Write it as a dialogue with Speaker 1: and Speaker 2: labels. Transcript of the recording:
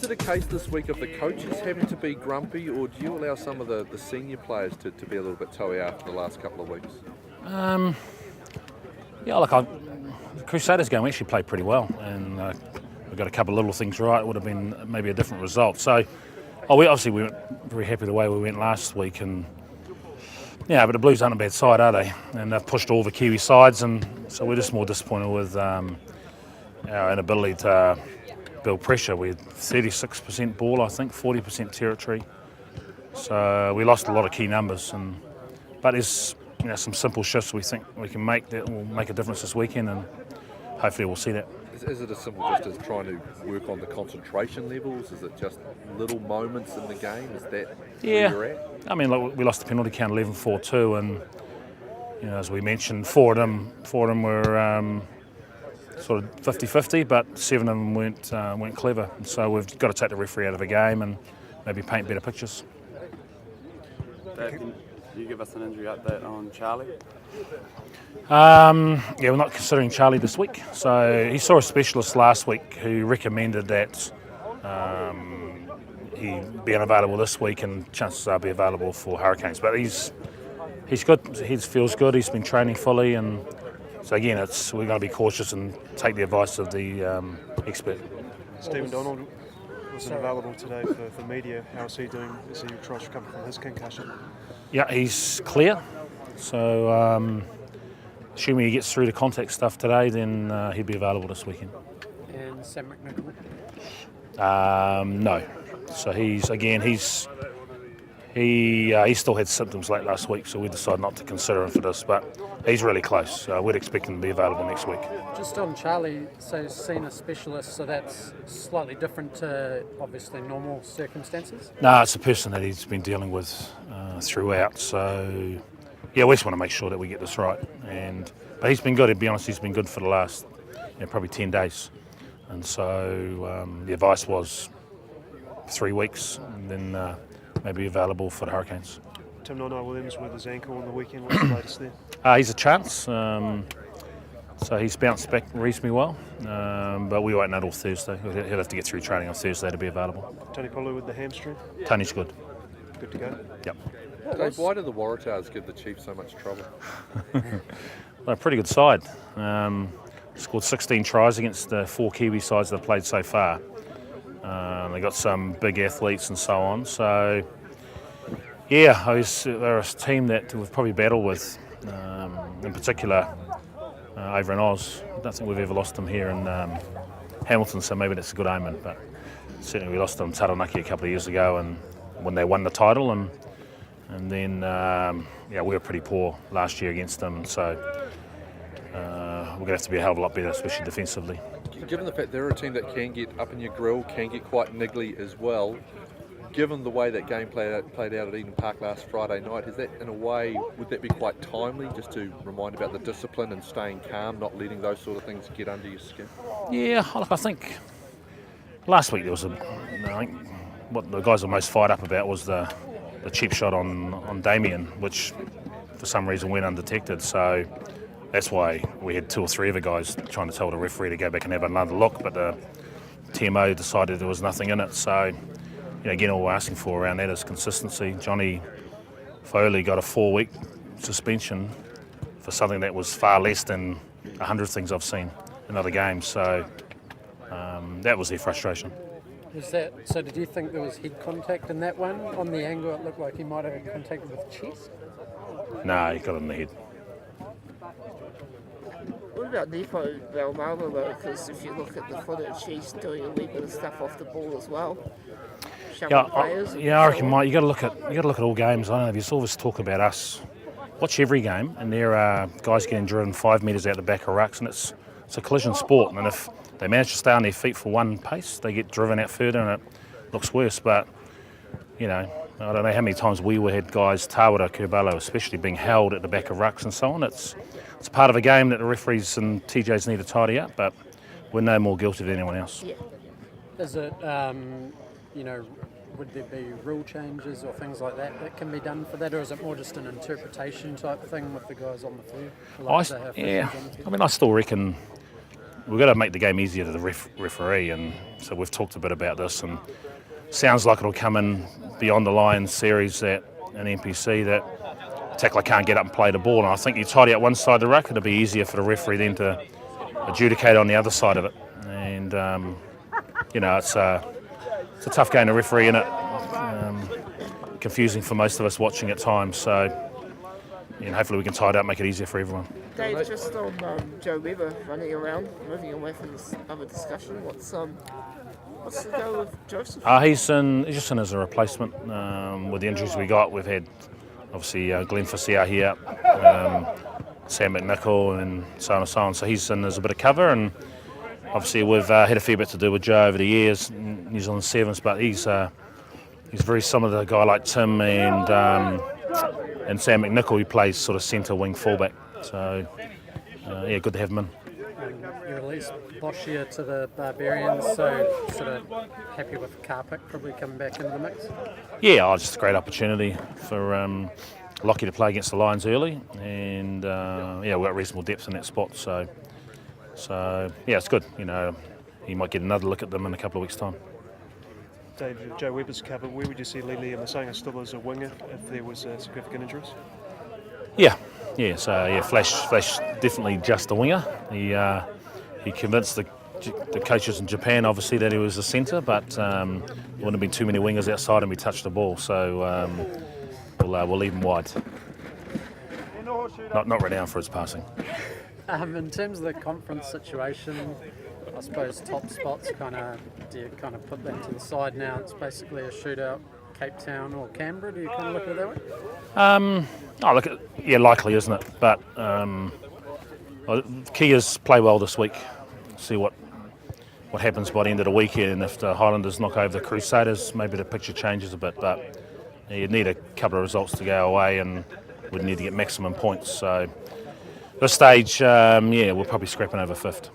Speaker 1: it a case this week of the coaches having to be grumpy, or do you allow some of the senior players to be a little bit toey after the last couple of weeks?
Speaker 2: The Crusaders game we actually played pretty well, and we got a couple of little things right. It would have been maybe a different result. So, we weren't very happy the way we went last week, and yeah, but the Blues aren't a bad side, are they? And they've pushed all the Kiwi sides, and so we're just more disappointed with our inability to build pressure. We had 36% ball, I think, 40% territory. So we lost a lot of key numbers, but there's some simple shifts we think we can make that will make a difference this weekend, and hopefully we'll see that.
Speaker 1: Is it as simple just as trying to work on the concentration levels? Is it just little moments in the game? Is that where you're at?
Speaker 2: I mean, we lost the penalty count 11-4-2, and as we mentioned, four of them were sort of 50-50, but 7 of them weren't clever. So we've got to take the referee out of the game and maybe paint better pictures.
Speaker 3: Dave, can you give us an injury update on Charlie?
Speaker 2: We're not considering Charlie this week. So he saw a specialist last week who recommended that he be unavailable this week, and chances are be available for Hurricanes. But he's good. He feels good. He's been training fully, and so again, we're going to be cautious and take the advice of the expert.
Speaker 4: Stephen Donald wasn't available today for media. How's he doing? Is he trying to recover from his concussion?
Speaker 2: Yeah, he's clear. So assuming he gets through the contact stuff today, then he'll be available this weekend.
Speaker 5: And Sam McNichol?
Speaker 2: No. So he still had symptoms late last week, so we decided not to consider him for this, but he's really close. We'd expect him to be available next week.
Speaker 5: Just on Charlie, so he's seen a specialist, so that's slightly different to obviously normal circumstances?
Speaker 2: No, it's a person that he's been dealing with throughout, so yeah, we just want to make sure that we get this right. But he's been good, to be honest, he's been good for the last probably 10 days. And so the advice was 3 weeks, and then maybe available for the Hurricanes.
Speaker 4: Tim Williams with his ankle on the weekend. What's the latest there?
Speaker 2: He's a chance. So he's bounced back reasonably well, but we won't know till Thursday. He'll have to get through training on Thursday to be available.
Speaker 4: Tony Pulu with the hamstring?
Speaker 2: Tony's good.
Speaker 4: Good to go?
Speaker 2: Yep.
Speaker 1: Dave, why do the Waratahs give the Chiefs so much trouble?
Speaker 2: They're a pretty good side. Scored 16 tries against the 4 Kiwi sides they've played so far. They got some big athletes and so on. So, yeah, they're a team that we've probably battled with, in particular over in Oz. I don't think we've ever lost them here in Hamilton, so maybe that's a good omen. But certainly we lost them in Taranaki a couple of years ago, and when they won the title, and then we were pretty poor last year against them. So we're going to have to be a hell of a lot better, especially defensively.
Speaker 1: Given the fact they're a team that can get up in your grill, can get quite niggly as well, given the way that game played out at Eden Park last Friday night, is that, in a way, would that be quite timely, just to remind about the discipline and staying calm, not letting those sort of things get under your skin?
Speaker 2: Yeah, I think last week there was I think what the guys were most fired up about was the cheap shot on Damien, which for some reason went undetected. So that's why we had 2 or 3 of the guys trying to tell the referee to go back and have another look, but the TMO decided there was nothing in it. So, again, all we're asking for around that is consistency. Johnny Foley got a 4-week suspension for something that was far less than 100 things I've seen in other games. So that was their frustration.
Speaker 5: So did you think there was head contact in that one? On the angle, it looked like he might have had contact with his chest?
Speaker 2: No, he got it in the head.
Speaker 6: What about Nico Valmama though? Because if you look at the footage, he's doing a wee bit of stuff off the ball as well.
Speaker 2: I reckon, Mike, you got to look at all games. I don't know. You always talk about us. Watch every game, and there are guys getting driven 5 metres out the back of rucks, and it's a collision sport. And if they manage to stay on their feet for one pace, they get driven out further, and it looks worse. But I don't know how many times we had guys, Tawara, Kurbalo especially, being held at the back of rucks and so on. It's part of a game that the referees and TJs need to tidy up, but we're no more guilty than anyone else.
Speaker 6: Yeah.
Speaker 5: Is it, would there be rule changes or things like that can be done for that, or is it more just an interpretation type thing with the guys on the field?
Speaker 2: I still reckon we've got to make the game easier to the referee, and so we've talked a bit about this, and sounds like it'll come in beyond the line series that an NPC that tackler can't get up and play the ball, and I think you tidy up one side of the ruck, it'll be easier for the referee then to adjudicate on the other side of it. And it's a tough game to referee in it, confusing for most of us watching at times, so hopefully we can tie it up, make it easier for everyone.
Speaker 6: Dave, just on Joe Weber running around, moving away from this other discussion, what's the go with Joseph?
Speaker 2: He's just in as a replacement with the injuries we got. We've had obviously Glenn Fasea here, Sam McNichol, and so on and so on. So he's in as a bit of cover, and obviously we've had a fair bit to do with Joe over the years, New Zealand Sevens, but he's very similar to a guy like Tim and Sam McNichol, who plays sort of centre wing fullback. So good to have him in.
Speaker 5: You released Boschia to the Barbarians, so sort of happy with Carpick probably coming back into the mix?
Speaker 2: Yeah, just a great opportunity for Lockie to play against the Lions early, and we've got reasonable depth in that spot, so it's good. You might get another look at them in a couple of weeks' time.
Speaker 4: Dave, Joe Weber's cover, where would you see Lili Masanga still as a winger if there was significant injuries? Flash definitely just a winger. He convinced the coaches in Japan, obviously, that he was a centre, but there wouldn't have been too many wingers outside him. He touched the ball, so we'll leave him wide. Not renowned for his passing.
Speaker 5: In terms of the conference situation, I suppose top spots do you put that to the side now? It's basically a shootout, Cape Town or Canberra. Do you kind of look at it that way?
Speaker 2: Likely, isn't it? But key is play well this week. See what happens by the end of the weekend, and if the Highlanders knock over the Crusaders, maybe the picture changes a bit. But you'd need a couple of results to go away, and we'd need to get maximum points. So at this stage, we're probably scrapping over fifth.